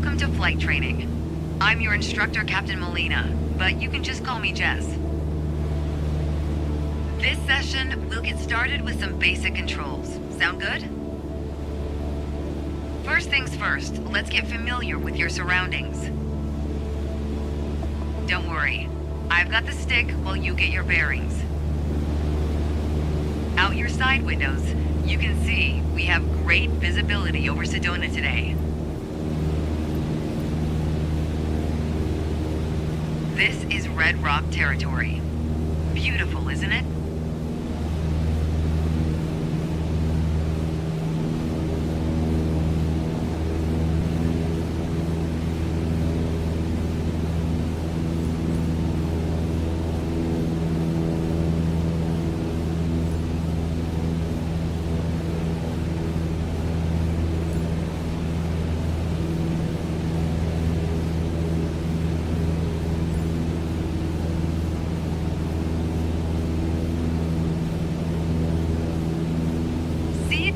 Welcome to flight training. I'm your instructor, Captain Molina, but you can just call me Jess. This session, we'll get started with some basic controls. Sound good? First things first, let's get familiar with your surroundings. Don't worry, I've got the stick while you get your bearings. Out your side windows, you can see we have great visibility over Sedona today. This is Red Rock territory. Beautiful, isn't it?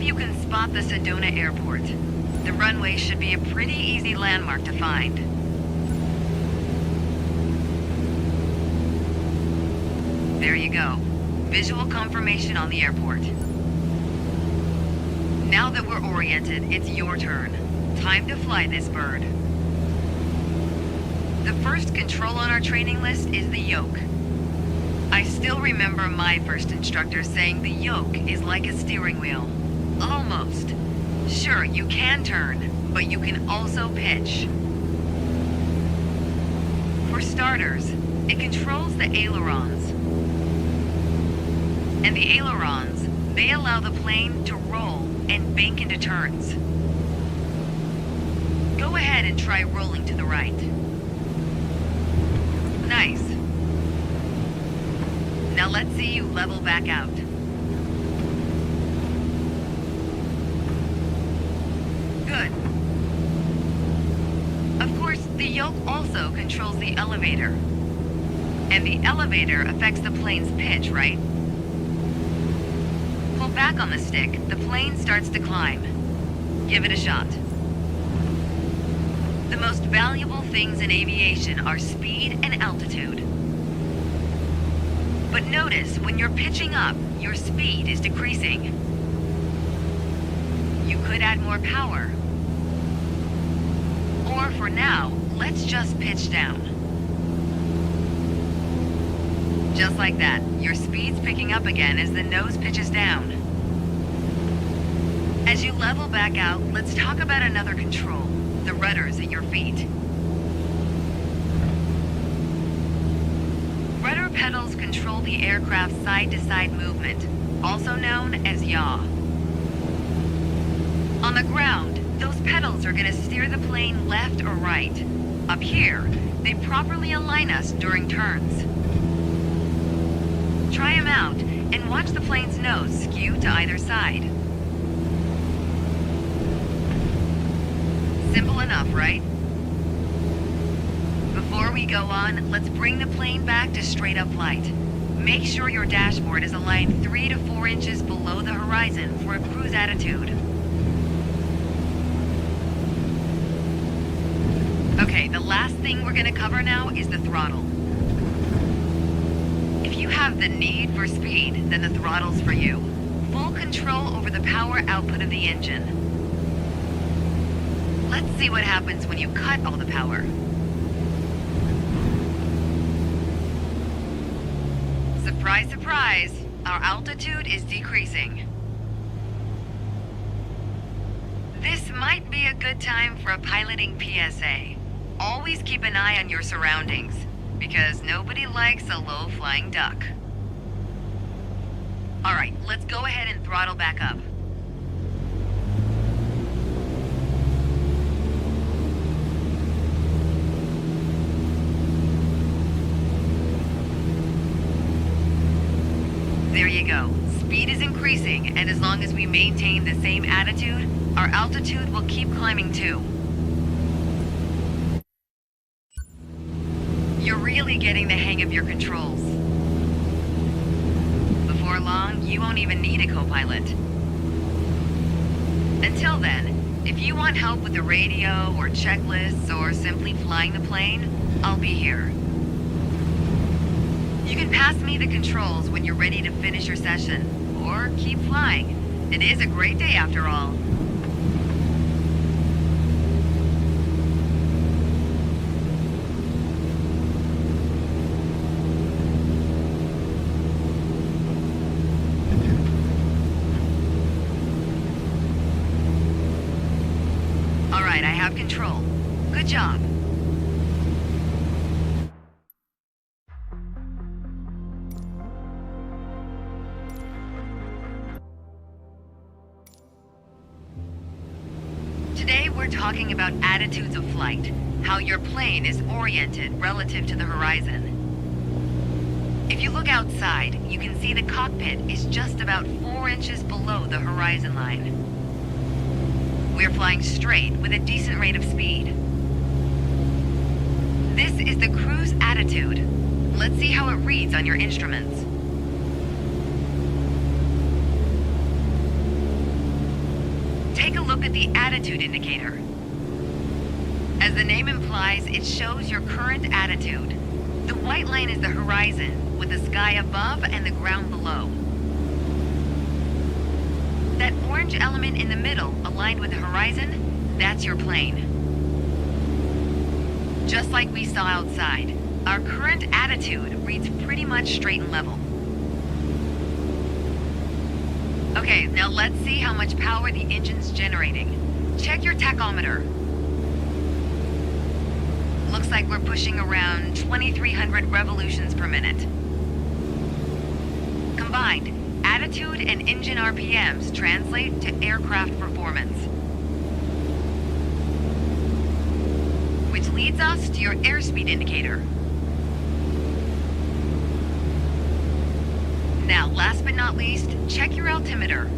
You can spot the Sedona Airport. The runway should be a pretty easy landmark to find. There you go. Visual confirmation on the airport. Now that we're oriented, it's your turn. Time to fly this bird. The first control on our training list is the yoke. I still remember my first instructor saying the yoke is like a steering wheel. Almost. Sure, you can turn, but you can also pitch. For starters, it controls the ailerons. And the ailerons, they allow the plane to roll and bank into turns. Go ahead and try rolling to the right. Nice. Now let's see you level back out. Good. Of course, the yoke also controls the elevator. And the elevator affects the plane's pitch, right? Pull back on the stick, the plane starts to climb. Give it a shot. The most valuable things in aviation are speed and altitude. But notice, when you're pitching up, your speed is decreasing. You could add more power. Or for now, let's just pitch down. Just like that, your speed's picking up again as the nose pitches down. As you level back out, let's talk about another control, the rudders at your feet. Rudder pedals control the aircraft's side-to-side movement, also known as yaw. On the ground, those pedals are going to steer the plane left or right. Up here, they properly align us during turns. Try them out and watch the plane's nose skew to either side. Simple enough, right? Before we go on, let's bring the plane back to straight-up flight. Make sure your dashboard is aligned 3 to 4 inches below the horizon for a cruise attitude. Okay, the last thing we're gonna cover now is the throttle. If you have the need for speed, then the throttle's for you. Full control over the power output of the engine. Let's see what happens when you cut all the power. Surprise, surprise, our altitude is decreasing. This might be a good time for a piloting PSA. Always keep an eye on your surroundings, because nobody likes a low-flying duck. All right, let's go ahead and throttle back up. There you go. Speed is increasing, and as long as we maintain the same attitude, our altitude will keep climbing too. You're really getting the hang of your controls. Before long, you won't even need a co-pilot. Until then, If you want help with the radio or checklists or simply flying the plane, I'll be here. You can pass me the controls when you're ready to finish your session, or keep flying. It is a great day after all. All right, I have control. Good job. Today we're talking about attitudes of flight, how your plane is oriented relative to the horizon. If you look outside, you can see the cockpit is just about 4 inches below the horizon line. We're flying straight with a decent rate of speed. This is the cruise attitude. Let's see how it reads on your instruments. Take a look at the attitude indicator. As the name implies, it shows your current attitude. The white line is the horizon, with the sky above and the ground below. That orange element in the middle, aligned with the horizon, that's your plane. Just like we saw outside, our current attitude reads pretty much straight and level. Okay, now let's see how much power the engine's generating. Check your tachometer. Looks like we're pushing around 2,300 revolutions per minute. Combined, attitude and engine RPMs translate to aircraft performance. Which leads us to your airspeed indicator. Now, last but not least, check your altimeter.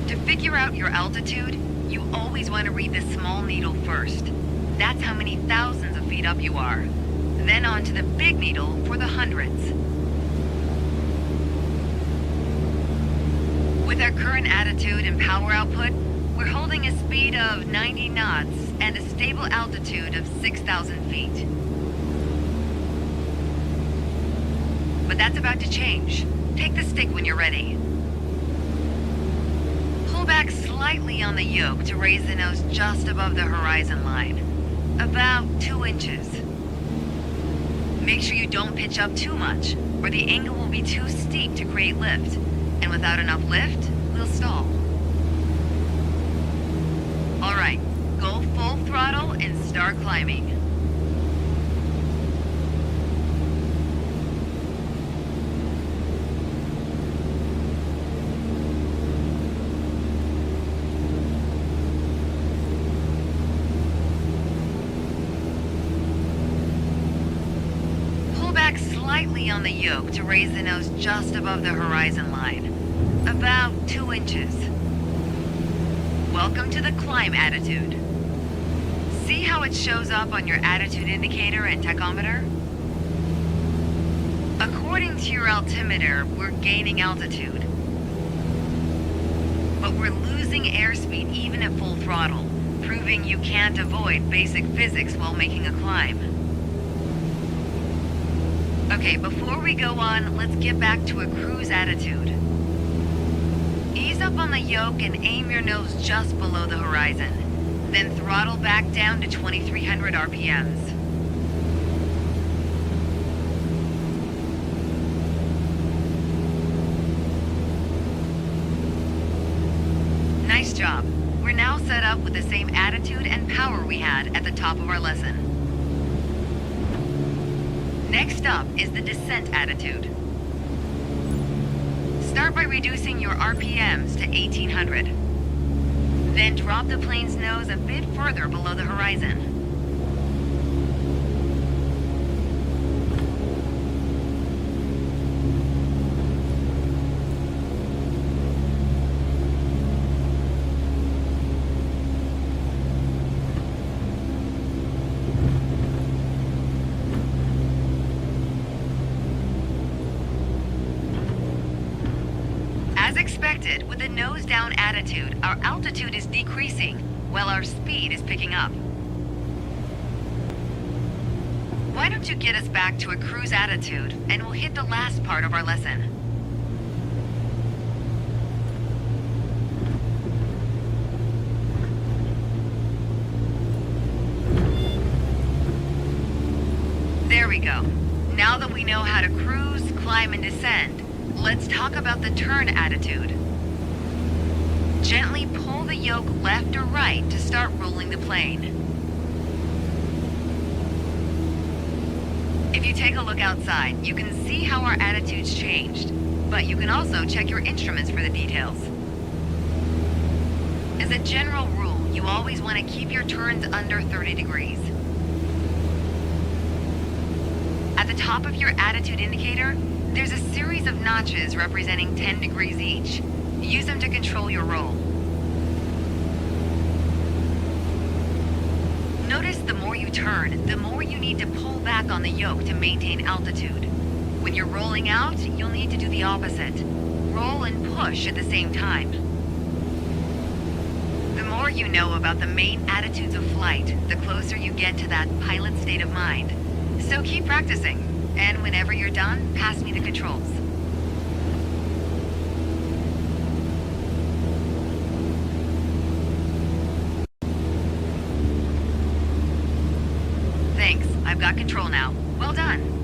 To figure out your altitude, you always want to read the small needle first. That's how many thousands of feet up you are. Then on to the big needle for the hundreds. With our current attitude and power output, we're holding a speed of 90 knots and a stable altitude of 6,000 feet. But that's about to change. Take the stick when you're ready. Pull back slightly on the yoke to raise the nose just above the horizon line. About 2 inches. Make sure you don't pitch up too much, or the angle will be too steep to create lift. And without enough lift, we'll stall. All right, go full throttle and start climbing. Pull back slightly on the yoke to raise the nose just above the horizon line. About 2 inches. Welcome to the climb attitude. See how it shows up on your attitude indicator and tachometer? According to your altimeter, we're gaining altitude. But we're losing airspeed even at full throttle, proving you can't avoid basic physics while making a climb. Okay, before we go on, let's get back to a cruise attitude. Ease up on the yoke and aim your nose just below the horizon. Then throttle back down to 2,300 RPMs. Nice job. We're now set up with the same attitude and power we had at the top of our lesson. Next up is the descent attitude. Start by reducing your RPMs to 1,800. Then drop the plane's nose a bit further below the horizon. As expected, with a nose-down attitude, our altitude is decreasing, while our speed is picking up. Why don't you get us back to a cruise attitude, and we'll hit the last part of our lesson. There we go. Now that we know how to cruise, climb, and descend, let's talk about the turn attitude. Gently pull the yoke left or right to start rolling the plane. If you take a look outside, you can see how our attitude's changed, but you can also check your instruments for the details. As a general rule, you always want to keep your turns under 30 degrees. At the top of your attitude indicator, there's a series of notches representing 10 degrees each. Use them to control your roll. Notice the more you turn, the more you need to pull back on the yoke to maintain altitude. When you're rolling out, you'll need to do the opposite. Roll and push at the same time. The more you know about the main attitudes of flight, the closer you get to that pilot state of mind. So keep practicing, and whenever you're done, pass me the controls. Thanks, I've got control now. Well done.